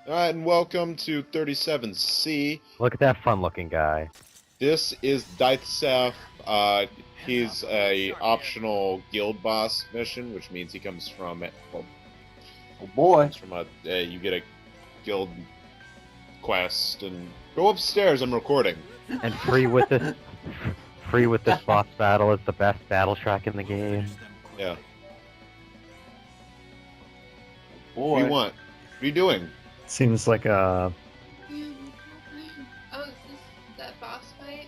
Alright, and welcome to 37C. Look at that fun-looking guy. This is Death Scythe. He's a optional guild boss mission, which means he comes from, well, Oh boy. comes from you get a guild quest and go upstairs. I'm recording. And free with this boss battle is the best battle track in the game. Yeah. Boy. What do you want? What are you doing? Seems like a... Oh, is this that boss fight?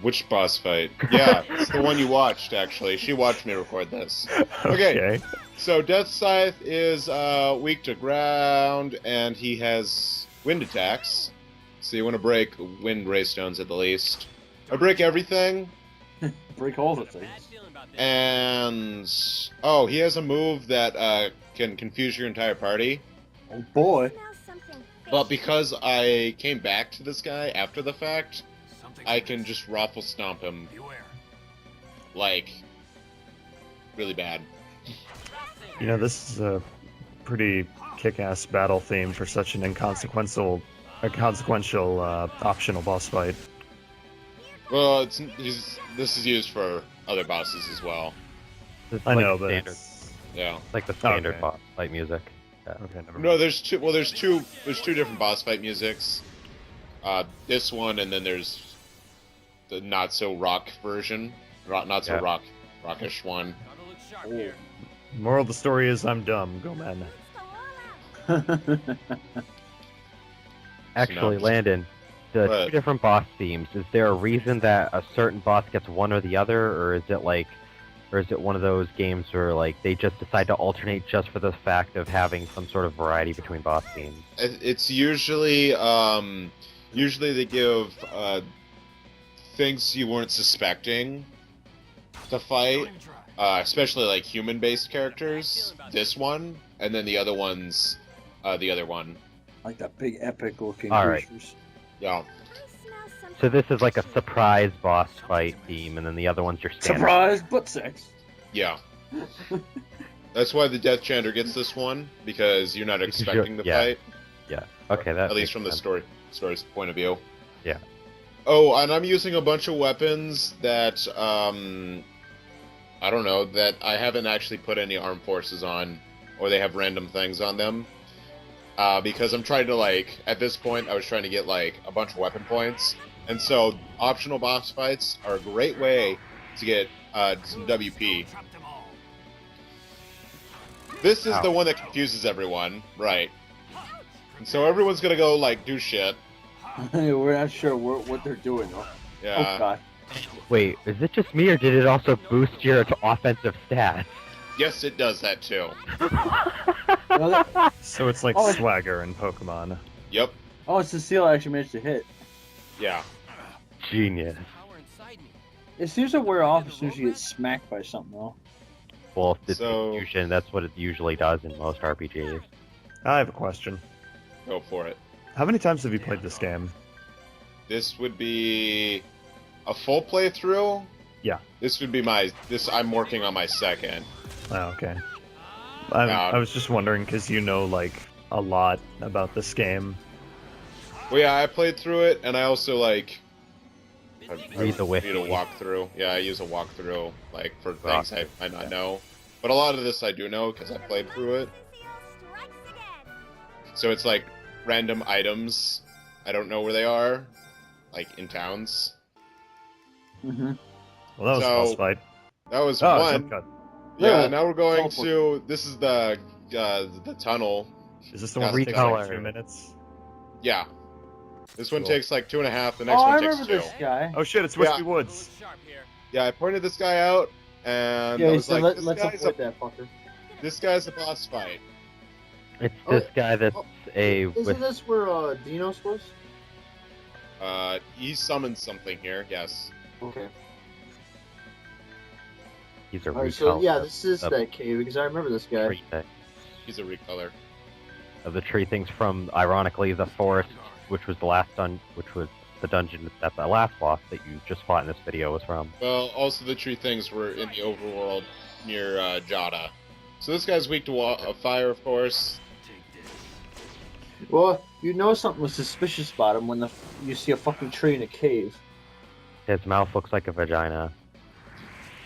Which boss fight? Yeah, it's the one you watched, actually. She watched me record this. Okay. So Death Scythe is weak to ground, and he has wind attacks. So you want to break wind ray stones at the least. I break everything. Break holes at things. And oh, he has a move that can confuse your entire party. Oh boy. But because I came back to this guy after the fact, I can just raffle stomp him. Like, really bad. You know, this is a pretty kick-ass battle theme for such an inconsequential, optional boss fight. Well, this is used for other bosses as well. It's I like know, the but standard, it's... Yeah. like the standard Okay. boss fight music. Yeah. Okay, never mind. No, there's two different boss fight musics. This one, and then there's the not so rock version, not so Yeah. rockish one. Oh. Moral of the story is I'm dumb. Go men. Actually, No. Landon, the What? two different boss themes, is there a reason that a certain boss gets one or the other, or is it one of those games where like they just decide to alternate just for the fact of having some sort of variety between boss themes? It's usually they give things you weren't suspecting to fight, especially like human-based characters. This one, and then the other one's the other one. Like that big epic looking Alright. creatures. Yeah. So this is like a surprise boss fight theme, and then the other one's your standard. Surprise butt sex. Yeah. That's why the Death Chanter gets this one, because you're not Because expecting the yeah. fight. Yeah. Okay, that At least makes from the sense. story's point of view. Yeah. Oh, and I'm using a bunch of weapons that I don't know, that I haven't actually put any armed forces on, or they have random things on them. Because I'm trying to, like, at this point, I was trying to get, like, a bunch of weapon points. And so, optional boss fights are a great way to get some WP. This is the one that confuses everyone, right. And so everyone's gonna go, like, do shit. We're not sure what they're doing though. Yeah. Oh god. Wait, is it just me, or did it also boost your offensive stats? Yes, it does that, too. Really? So it's like Oh, Swagger in Pokemon. Yep. Oh, it's the seal I actually managed to hit. Yeah. Genius. It seems to wear off as soon as you get smacked by something though. Well, if it's So- fusion, that's what it usually does in most RPGs. I have a question. Go for it. How many times have you played this game? This would be a full playthrough? Yeah. This would be I'm working on my second. Oh, okay. I was just wondering, because you know, like, a lot about this game. Well, yeah, I played through it, and I also, like... Read the wiki. Need a walkthrough. Yeah, I use a walkthrough, like, for things I might not know. But a lot of this I do know, because I played through it. So it's, like, random items. I don't know where they are. Like, in towns. Mm-hmm. Well, that was a So- boss fight. That was Oh, one. jump cut. Yeah, Yeah, now we're going it's all to... This is the tunnel. Is this the one that takes Recolor. like 2 minutes? Yeah. This one Cool. takes like 2.5, the next Oh, I one takes remember 2. this guy. Oh shit, it's Wispy Woods. Yeah, I pointed this guy out, and Yeah, I he was said like, let's avoid that fucker. this guy's a boss fight. It's Oh, this guy that's Isn't this where Dinos was? He summoned something here, yes. Okay. he's a Alright, so recolor yeah, this is of that cave because I remember this guy. tree thing- He's a recolor. of the tree things from, ironically, the forest, which was the dungeon that the last boss that you just fought in this video was from. Well, also the tree things were in the overworld near Jada. So this guy's weak to fire, of course. Well, you know something was suspicious about him when you see a fucking tree in a cave. His mouth looks like a vagina.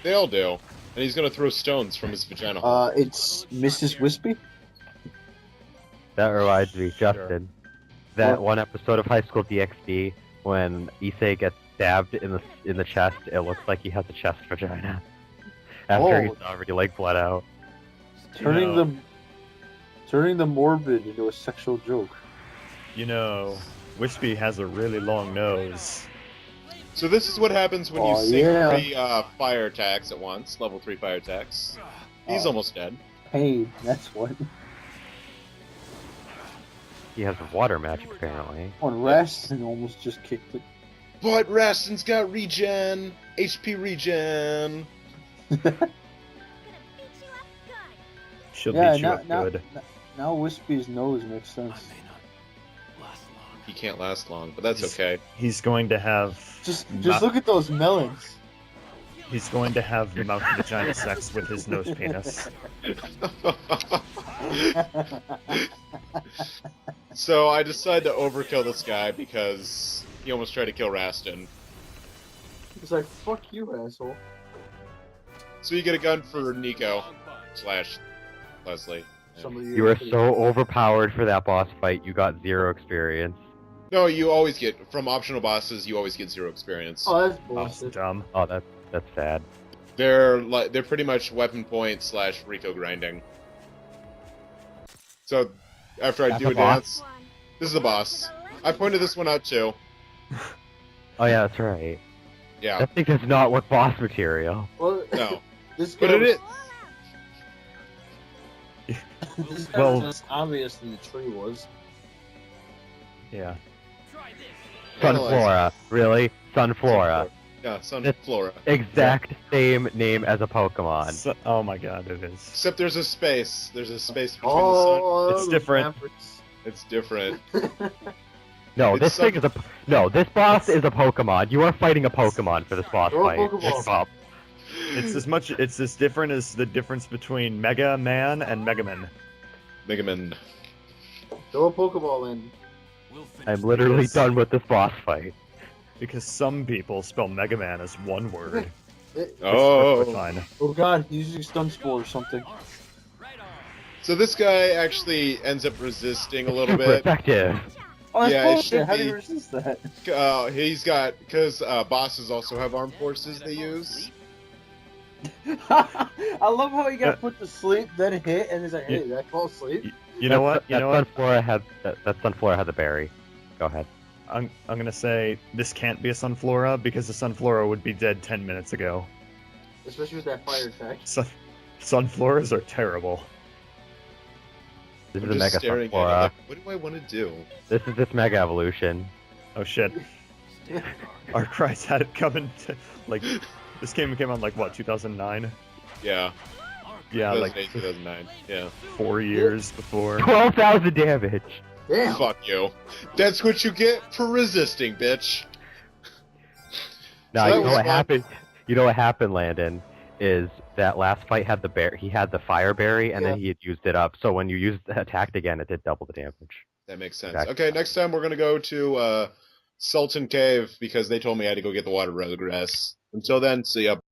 They all do. And he's gonna throw stones from his vagina hole. It's Mrs. Wispy? That reminds me, Justin. That one episode of High School DxD when Issei gets stabbed in the chest, it looks like he has a chest vagina. After he's already like bled out. Turning the morbid into a sexual joke. You know, Wispy has a really long nose. So this is what happens when you sink 3 fire attacks at once. Level 3 fire attacks. He's almost dead. Pain, that's what. He has water magic, apparently. On Rastin almost just kicked it. But Rastin's got regen! HP regen! She'll beat you up good. Now Wispy's nose makes sense. He can't last long, but that's okay. He's going to have... Just look at those melons. He's going to have mouth vagina sex with his nose penis. So I decided to overkill this guy because he almost tried to kill Rastin. He's like, fuck you, asshole. So you get a gun for Nico / Leslie. You were so overpowered for that boss fight, you got 0 experience. No, you always get, from optional bosses, you always get 0 experience. Oh, that's Oh, bullshit. dumb. Oh, that's sad. They're pretty much weapon point / Rico grinding. So after I do a dance, this is the boss. I pointed this one out too. Oh yeah, that's right. Yeah. That thing does not look boss material. Well, No. this But it is. This guy was less obvious than the tree was. Yeah. Sun Flora, really? Sun Flora. Yeah, Sun It's Flora. Exact same name as a Pokemon. So, oh my god, it is. Except there's a space. There's a space between It's different. the sun. It's different. No, It's this thing is this boss is a Pokemon. You are fighting a Pokemon for this boss Throw a fight. Pokeball. Stop. It's as different as the difference between Mega Man and Mega Man. Mega Man. Throw a Pokeball in. I'm literally done with this boss fight. Because some people spell Mega Man as one word. Oh. Fine. Oh god, he's using Stun Spore or something. So this guy actually ends up resisting a little Super bit. effective. Oh, that's Yeah, it bullshit. should How do be. you resist that? He's got, because bosses also have armed forces they use. I love how he got put to sleep, then hit, and he's like, hey, did I fall asleep? You know what? You know what? That Sun Flora had the berry. Go ahead. I'm gonna say this can't be a Sun Flora because the Sun Flora would be dead 10 minutes ago. Especially with that fire attack. Sun Floras are terrible. This I'm is a just Mega Sun staring at it Flora. like, what do I want to do? This is this Mega Evolution. Oh shit. Our Christ had it coming to, like, this game came out like what, 2009? Yeah. Yeah, 2008, like 2009. Yeah. 4 years before. 12,000 damage. Damn. Fuck you. That's what you get for resisting, bitch. Now, So that you know was what fun. happened? You know what happened, Landon? Is that last fight had he had the fire berry, and then he had used it up. So when you attacked again, it did double the damage. That makes sense. Exactly. Okay, next time we're gonna go to Sultan Cave because they told me I had to go get the water rose grass. Until then, see ya.